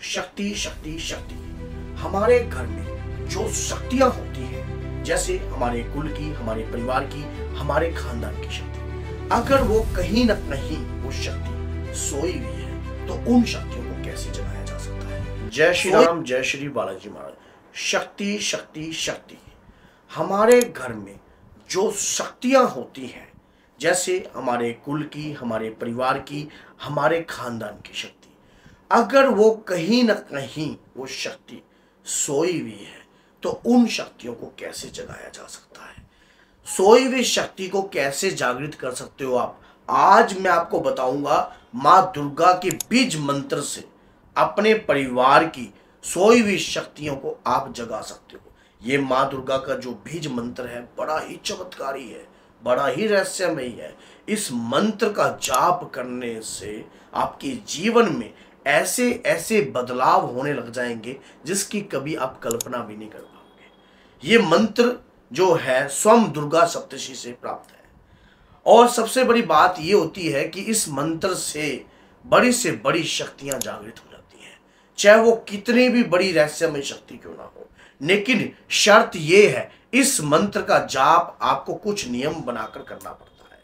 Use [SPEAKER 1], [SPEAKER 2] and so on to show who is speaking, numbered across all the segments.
[SPEAKER 1] शक्ति शक्ति शक्ति। हमारे घर में जो शक्तियां होती हैं, जैसे हमारे कुल की, हमारे परिवार की, हमारे खानदान की शक्ति, अगर वो कहीं ना कहीं वो शक्ति सोई हुई है तो उन शक्तियों को कैसे जगाया जा सकता है। जय श्री राम, जय श्री बालाजी महाराज। शक्ति शक्ति शक्ति। हमारे घर में जो शक्तियां होती हैं, जैसे हमारे कुल की, हमारे परिवार की, हमारे खानदान की शक्ति, अगर वो कहीं ना कहीं वो शक्ति सोई हुई है तो उन शक्तियों को कैसे जगाया जा सकता है। सोई हुई शक्ति को कैसे जागृत कर सकते हो आप, आज मैं आपको बताऊंगा। माँ दुर्गा के बीज मंत्र से अपने परिवार की सोई हुई शक्तियों को आप जगा सकते हो। ये माँ दुर्गा का जो बीज मंत्र है बड़ा ही चमत्कारी है, बड़ा ही रहस्यमयी है। इस मंत्र का जाप करने से आपके जीवन में ऐसे ऐसे बदलाव होने लग जाएंगे जिसकी कभी आप कल्पना भी नहीं कर पाओगे। ये मंत्र जो है स्वयं दुर्गा सप्तशी से प्राप्त है। और सबसे बड़ी बात ये होती है कि इस मंत्र से बड़ी शक्तियां जागृत हो जाती हैं, चाहे वो कितनी भी बड़ी रहस्यमय शक्ति क्यों ना हो। लेकिन शर्त ये है, इस मंत्र का जाप आपको कुछ नियम बनाकर करना पड़ता है।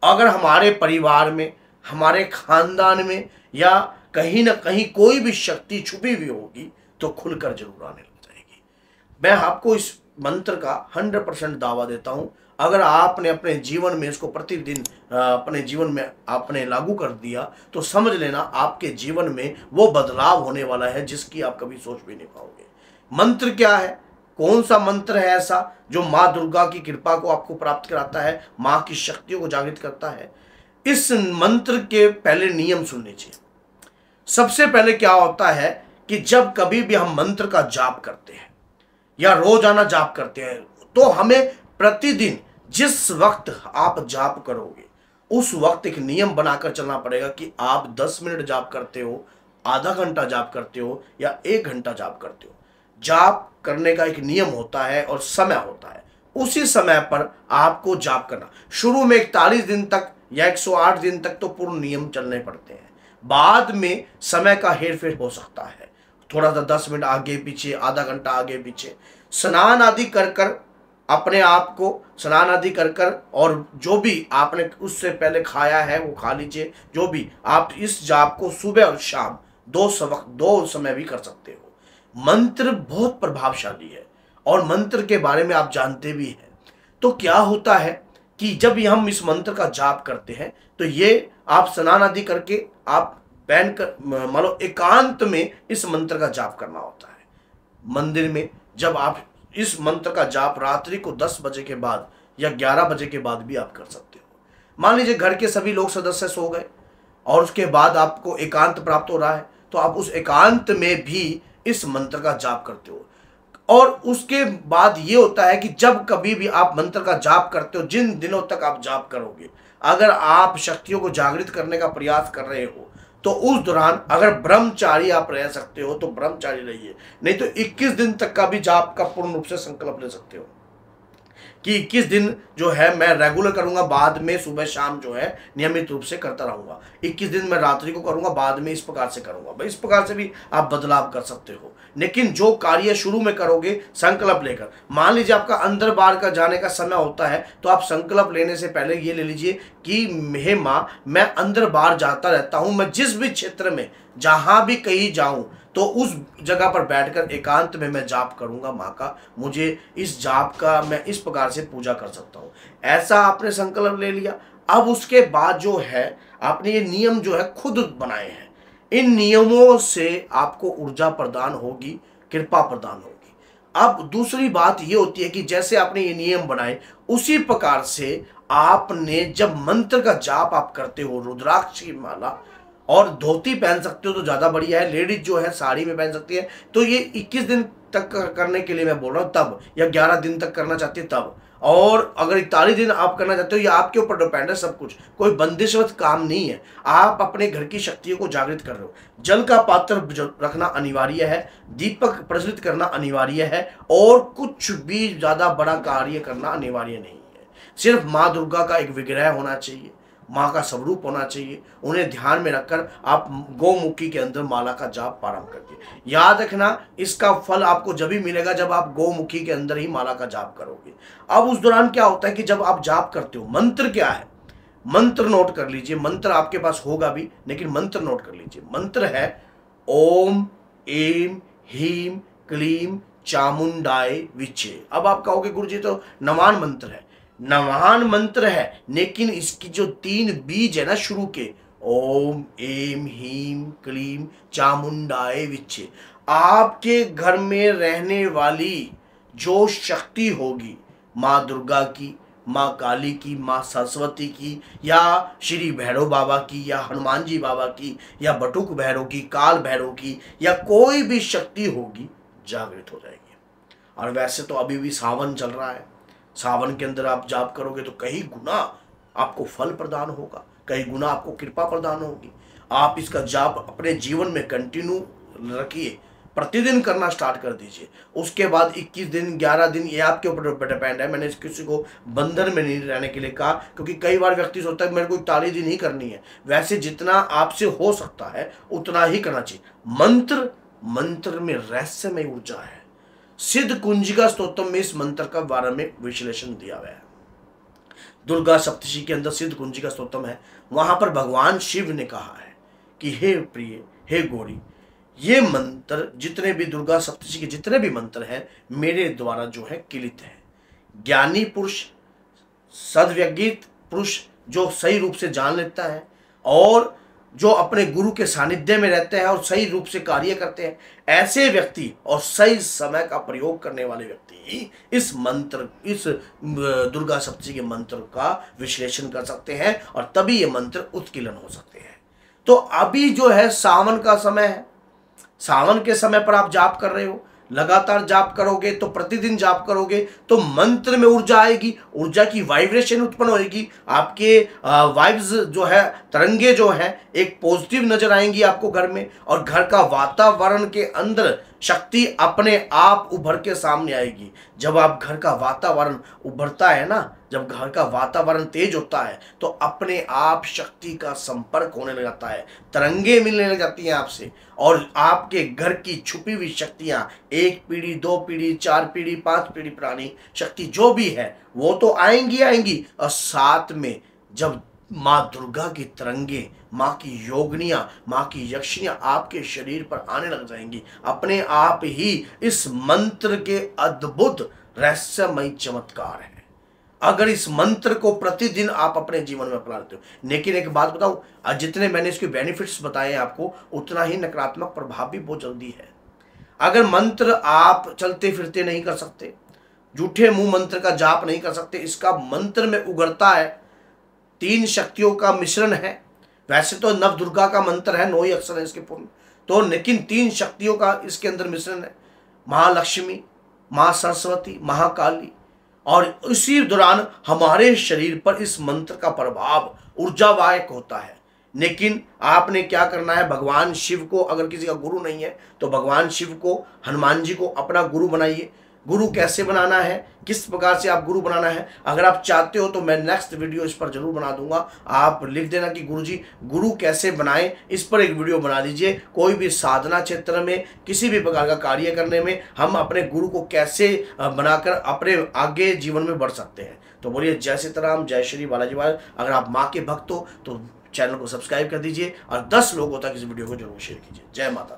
[SPEAKER 1] अगर हमारे परिवार में, हमारे खानदान में या कहीं ना कहीं कोई भी शक्ति छुपी हुई होगी तो खुलकर जरूर आने लग जाएगी। मैं आपको इस मंत्र का 100% दावा देता हूं। अगर आपने अपने जीवन में इसको प्रतिदिन अपने जीवन में आपने लागू कर दिया तो समझ लेना आपके जीवन में वो बदलाव होने वाला है जिसकी आप कभी सोच भी नहीं पाओगे। मंत्र क्या है, कौन सा मंत्र है ऐसा जो माँ दुर्गा की कृपा को आपको प्राप्त कराता है, माँ की शक्तियों को जागृत करता है। इस मंत्र के पहले नियम सुन लीजिए। सबसे पहले क्या होता है कि जब कभी भी हम मंत्र का जाप करते हैं या रोजाना जाप करते हैं तो हमें प्रतिदिन जिस वक्त आप जाप करोगे उस वक्त एक नियम बनाकर चलना पड़ेगा कि आप 10 मिनट जाप करते हो, आधा घंटा जाप करते हो या 1 घंटा जाप करते हो। जाप करने का एक नियम होता है और समय होता है। उसी समय पर आपको जाप करना। शुरू में 41 दिन तक या 108 दिन तक तो पूर्ण नियम चलने पड़ते हैं। बाद में समय का हेरफेर हो सकता है, थोड़ा सा 10 मिनट आगे पीछे, आधा घंटा आगे पीछे। स्नान आदि कर कर अपने आप को स्नान आदि कर कर और जो भी आपने उससे पहले खाया है वो खा लीजिए। जो भी आप इस जाप को सुबह और शाम दो समय भी कर सकते हो। मंत्र बहुत प्रभावशाली है और मंत्र के बारे में आप जानते भी हैं। तो क्या होता है कि जब हम इस मंत्र का जाप करते हैं तो ये आप स्नान आदि करके आप बैठ कर मान लो एकांत में इस मंत्र का जाप करना होता है। मंदिर में जब आप इस मंत्र का जाप रात्रि को 10 बजे के बाद या 11 बजे के बाद भी आप कर सकते हो। मान लीजिए घर के सभी लोग सदस्य सो गए और उसके बाद आपको एकांत प्राप्त हो रहा है तो आप उस एकांत में भी इस मंत्र का जाप करते हो। और उसके बाद ये होता है कि जब कभी भी आप मंत्र का जाप करते हो, जिन दिनों तक आप जाप करोगे, अगर आप शक्तियों को जागृत करने का प्रयास कर रहे हो तो उस दौरान अगर ब्रह्मचारी आप रह सकते हो तो ब्रह्मचारी रहिए, नहीं तो 21 दिन तक का भी जाप का पूर्ण रूप से संकल्प ले सकते हो कि 21 दिन जो है मैं रेगुलर करूंगा, बाद में सुबह शाम जो है नियमित रूप से करता रहूंगा। 21 दिन मैं रात्रि को करूंगा, बाद में इस प्रकार से करूंगा। भाई इस प्रकार से भी आप बदलाव कर सकते हो। लेकिन जो कार्य शुरू में करोगे संकल्प लेकर, मान लीजिए आपका अंदर बाहर का जाने का समय होता है तो आप संकल्प लेने से पहले ये ले लीजिए कि हे माँ, मैं अंदर बाहर जाता रहता हूँ, मैं जिस भी क्षेत्र में जहाँ भी कहीं जाऊँ तो उस जगह पर बैठकर एकांत में मैं जाप करूंगा माँ का, मुझे इस जाप का मैं इस प्रकार से पूजा कर सकता हूँ। ऐसा आपने संकल्प ले लिया। अब उसके बाद जो है आपने ये नियम जो है खुद बनाए हैं। इन नियमों से आपको ऊर्जा प्रदान होगी, कृपा प्रदान होगी। अब दूसरी बात ये होती है कि जैसे आपने ये नियम बनाए उसी प्रकार से आपने जब मंत्र का जाप आप करते हो, रुद्राक्ष की माला और धोती पहन सकते हो तो ज़्यादा बढ़िया है। लेडीज जो है साड़ी में पहन सकती है। तो ये 21 दिन तक करने के लिए मैं बोल रहा हूँ तब, या 11 दिन तक करना चाहती है तब। और अगर 41 दिन आप करना चाहते हो, ये आपके ऊपर डिपेंड है सब कुछ, कोई बंदिशवत काम नहीं है। आप अपने घर की शक्तियों को जागृत कर रहे हो। जल का पात्र रखना अनिवार्य है, दीपक प्रज्वलित करना अनिवार्य है और कुछ भी ज़्यादा बड़ा कार्य करना अनिवार्य नहीं है। सिर्फ माँ दुर्गा का एक विग्रह होना चाहिए माँ का स्वरूप होना चाहिए। उन्हें ध्यान में रखकर आप गौमुखी के अंदर माला का जाप प्रारंभ करिए। याद रखना, इसका फल आपको जब भी मिलेगा जब आप गौमुखी के अंदर ही माला का जाप करोगे। अब उस दौरान क्या होता है कि जब आप जाप करते हो, मंत्र क्या है, मंत्र नोट कर लीजिए। मंत्र आपके पास होगा भी, लेकिन मंत्र नोट कर लीजिए। मंत्र है ओम एम ह्रीम क्लीम चामुंडाय विचे। अब आप कहोगे गुरुजी तो नवान मंत्र है। नवान मंत्र है, लेकिन इसकी जो 3 बीज है ना शुरू के, ओम एम ह्रीम क्लीम चामुंडाय विचे, आपके घर में रहने वाली जो शक्ति होगी, माँ दुर्गा की, माँ काली की, माँ सरस्वती की, या श्री भैरव बाबा की, या हनुमान जी बाबा की, या बटुक भैरव की, काल भैरव की, या कोई भी शक्ति होगी, जागृत हो जाएगी। और वैसे तो अभी भी सावन चल रहा है, सावन के अंदर आप जाप करोगे तो कई गुना आपको फल प्रदान होगा, कई गुना आपको कृपा प्रदान होगी। आप इसका जाप अपने जीवन में कंटिन्यू रखिए, प्रतिदिन करना स्टार्ट कर दीजिए। उसके बाद 21 दिन 11 दिन ये आपके ऊपर डिपेंड है। मैंने किसी को बंधन में नहीं रहने के लिए कहा, क्योंकि कई बार व्यक्ति सोचता है मेरे को 41 दिन ही करनी है। वैसे जितना आपसे हो सकता है उतना ही करना चाहिए। मंत्र में रहस्यमय ऊर्जा है। सिद्ध कुंजिका स्तोत्रम में इस मंत्र का बारे में विश्लेषण दिया गया है। दुर्गा सप्तशती के अंदर सिद्ध कुंजिका स्तोत्रम है। वहां पर भगवान शिव ने कहा है कि हे प्रिय, हे गौरी, ये मंत्र जितने भी दुर्गा सप्तशती के जितने भी मंत्र हैं मेरे द्वारा जो है किलित है। ज्ञानी पुरुष, सद्व्यगित पुरुष जो सही रूप से जान लेता है और जो अपने गुरु के सानिध्य में रहते हैं और सही रूप से कार्य करते हैं, ऐसे व्यक्ति और सही समय का प्रयोग करने वाले व्यक्ति ही इस दुर्गा सप्तशती के मंत्र का विश्लेषण कर सकते हैं और तभी ये मंत्र उत्कीर्ण हो सकते हैं। तो अभी जो है सावन का समय है। सावन के समय पर आप जाप कर रहे हो, लगातार जाप करोगे तो प्रतिदिन जाप करोगे तो मंत्र में ऊर्जा आएगी, ऊर्जा की वाइब्रेशन उत्पन्न होगी। आपके वाइब्स जो है, तरंगे जो है एक पॉजिटिव नजर आएंगी आपको घर में, और घर का वातावरण के अंदर शक्ति अपने आप उभर के सामने आएगी। जब आप घर का वातावरण उभरता है ना, जब घर का वातावरण तेज होता है तो अपने आप शक्ति का संपर्क होने लग जाता है, तरंगे मिलने लग जाती हैं आपसे, और आपके घर की छुपी हुई शक्तियां 1 पीढ़ी 2 पीढ़ी 4 पीढ़ी 5 पीढ़ी पुरानी शक्ति जो भी है वो तो आएंगी। और साथ में जब माँ दुर्गा की तरंगे, माँ की योगनियां, माँ की यक्षियां आपके शरीर पर आने लग जाएंगी, अपने आप ही इस मंत्र के अद्भुत रहस्यमय चमत्कार है। अगर इस मंत्र को प्रतिदिन आप अपने जीवन में अपना लेते हो। लेकिन एक बात बताऊं, जितने मैंने इसके बेनिफिट्स बताए हैं आपको, उतना ही नकारात्मक प्रभाव भी बहुत जल्दी है। अगर मंत्र आप चलते फिरते नहीं कर सकते, झूठे मुंह मंत्र का जाप नहीं कर सकते, इसका मंत्र में उगरता है 3 शक्तियों का मिश्रण है। वैसे तो नव दुर्गा का मंत्र है, 9 ही अक्षर है इसके पूर्ण, तो लेकिन 3 शक्तियों का इसके अंदर मिश्रण है, महालक्ष्मी, माँ सरस्वती, महाकाली। और इसी दौरान हमारे शरीर पर इस मंत्र का प्रभाव ऊर्जावाहक होता है। लेकिन आपने क्या करना है, भगवान शिव को, अगर किसी का गुरु नहीं है तो भगवान शिव को, हनुमान जी को अपना गुरु बनाइए। गुरु कैसे बनाना है, किस प्रकार से आप गुरु बनाना है, अगर आप चाहते हो तो मैं नेक्स्ट वीडियो इस पर जरूर बना दूंगा। आप लिख देना कि गुरुजी गुरु कैसे बनाएं, इस पर एक वीडियो बना दीजिए। कोई भी साधना क्षेत्र में, किसी भी प्रकार का कार्य करने में हम अपने गुरु को कैसे बनाकर अपने आगे जीवन में बढ़ सकते हैं। तो बोलिए जय सीताराम, जय श्री बालाजी महाराज। अगर आप माँ के भक्त हो तो चैनल को सब्सक्राइब कर दीजिए और 10 लोगों तक इस वीडियो को जरूर शेयर कीजिए। जय माता।